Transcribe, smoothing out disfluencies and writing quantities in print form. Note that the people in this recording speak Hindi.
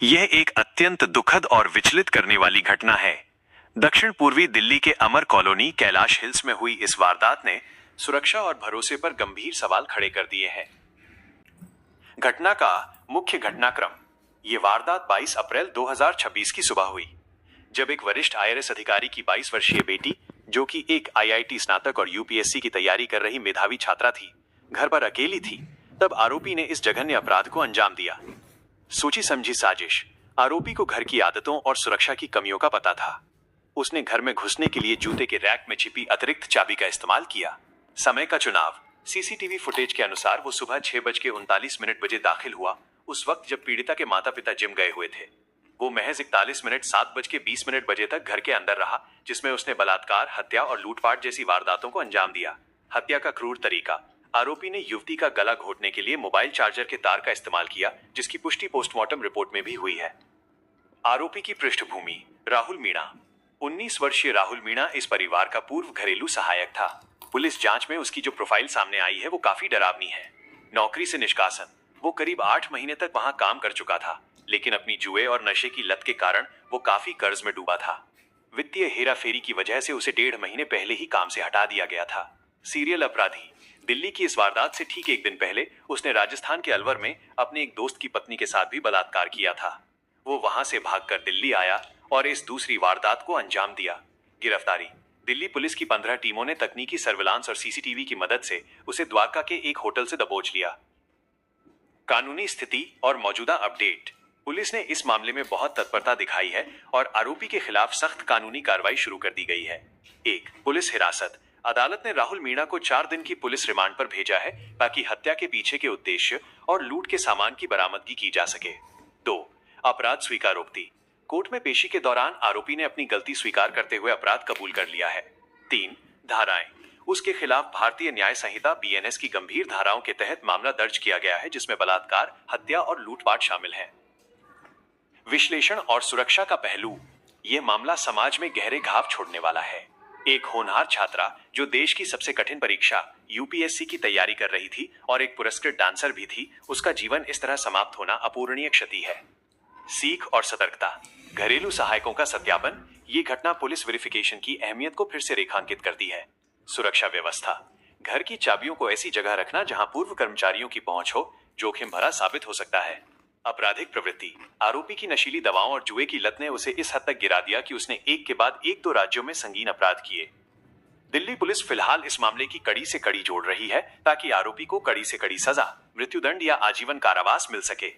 यह एक अत्यंत दुखद और विचलित करने वाली घटना है। दक्षिण पूर्वी दिल्ली के अमर कॉलोनी कैलाश हिल्स में हुई इस वारदात ने सुरक्षा और भरोसे पर गंभीर सवाल खड़े कर दिए हैं। घटना का मुख्य घटनाक्रम। ये वारदात 22 अप्रैल 2026 की सुबह हुई, जब एक वरिष्ठ IRS अधिकारी की 22 वर्षीय बेटी, जो कि एक IIT स्नातक और UPSC की तैयारी कर रही मेधावी छात्रा थी, घर पर अकेली थी, तब आरोपी ने इस जघन्य अपराध को अंजाम दिया। सोची समझी साजिश। आरोपी को घर की आदतों और सुरक्षा की कमियों का पता था। उसने घर में घुसने के लिए जूते के रैक में छिपी अतिरिक्त चाबी का इस्तेमाल किया। समय का चुनाव। CCTV फुटेज के अनुसार वो सुबह 6:39 बजे दाखिल हुआ, उस वक्त जब पीड़िता के माता पिता जिम गए हुए थे। वो महज 41 मिनट 7:20 बजे तक घर के अंदर रहा, जिसमें उसने बलात्कार, हत्या और लूटपाट जैसी वारदातों को अंजाम दिया। हत्या का क्रूर तरीका। आरोपी ने युवती का गला घोटने के लिए मोबाइल चार्जर के तार का इस्तेमाल किया, जिसकी पुष्टि पोस्टमार्टम रिपोर्ट में भी हुई है। आरोपी की पृष्ठभूमि। राहुल मीणा। 19 वर्षीय राहुल मीणा इस परिवार का पूर्व घरेलू सहायक था। पुलिस जांच में उसकी जो प्रोफाइल सामने आई है वो काफी डरावनी है। नौकरी से निष्कासन। वो करीब 8 महीने तक वहां काम कर चुका था, लेकिन अपनी जुए और नशे की लत के कारण वो काफी कर्ज में डूबा था। वित्तीय हेराफेरी की वजह से उसे 1.5 महीने पहले ही काम से हटा दिया गया था। सीरियल अपराधी। दिल्ली की इस वारदात से ठीक एक दिन पहले उसने राजस्थान के अलवर में अपने एक दोस्त की पत्नी के साथ भी बलात्कार किया था। वो वहां से भागकर दिल्ली आया और इस दूसरी वारदात को अंजाम दिया। गिरफ्तारी। दिल्ली पुलिस की 15 टीमों ने तकनीकी सर्विलांस और CCTV की मदद से उसे द्वारका के एक होटल से दबोच लिया। कानूनी स्थिति और मौजूदा अपडेट। पुलिस ने इस मामले में बहुत तत्परता दिखाई है और आरोपी के खिलाफ सख्त कानूनी कार्रवाई शुरू कर दी गई है। 1. पुलिस हिरासत। अदालत ने राहुल मीणा को 4 दिन की पुलिस रिमांड पर भेजा है, ताकि हत्या के पीछे के उद्देश्य और लूट के सामान की बरामदगी की जा सके। 2. अपराध स्वीकारोक्ति। कोर्ट में पेशी के दौरान आरोपी ने अपनी गलती स्वीकार करते हुए अपराध कबूल कर लिया है। 3. धाराएं। उसके खिलाफ भारतीय न्याय संहिता BNS की गंभीर धाराओं के तहत मामला दर्ज किया गया है, जिसमें बलात्कार, हत्या और लूटपाट शामिल है। विश्लेषण और सुरक्षा का पहलू। यह मामला समाज में गहरे घाव छोड़ने वाला है। एक होनहार छात्रा जो देश की सबसे कठिन परीक्षा UPSC की तैयारी कर रही थी और एक पुरस्कृत डांसर भी थी, उसका जीवन इस तरह समाप्त होना अपूरणीय क्षति है। सीख और सतर्कता। घरेलू सहायकों का सत्यापन। ये घटना पुलिस वेरिफिकेशन की अहमियत को फिर से रेखांकित करती है। सुरक्षा व्यवस्था। घर की चाबियों को ऐसी जगह रखना जहां पूर्व कर्मचारियों की पहुंच हो, जोखिम भरा साबित हो सकता है। आपराधिक प्रवृत्ति। आरोपी की नशीली दवाओं और जुए की लत ने उसे इस हद तक गिरा दिया कि उसने एक के बाद एक 2 राज्यों में संगीन अपराध किए। दिल्ली पुलिस फिलहाल इस मामले की कड़ी से कड़ी जोड़ रही है, ताकि आरोपी को कड़ी से कड़ी सजा, मृत्युदंड या आजीवन कारावास मिल सके।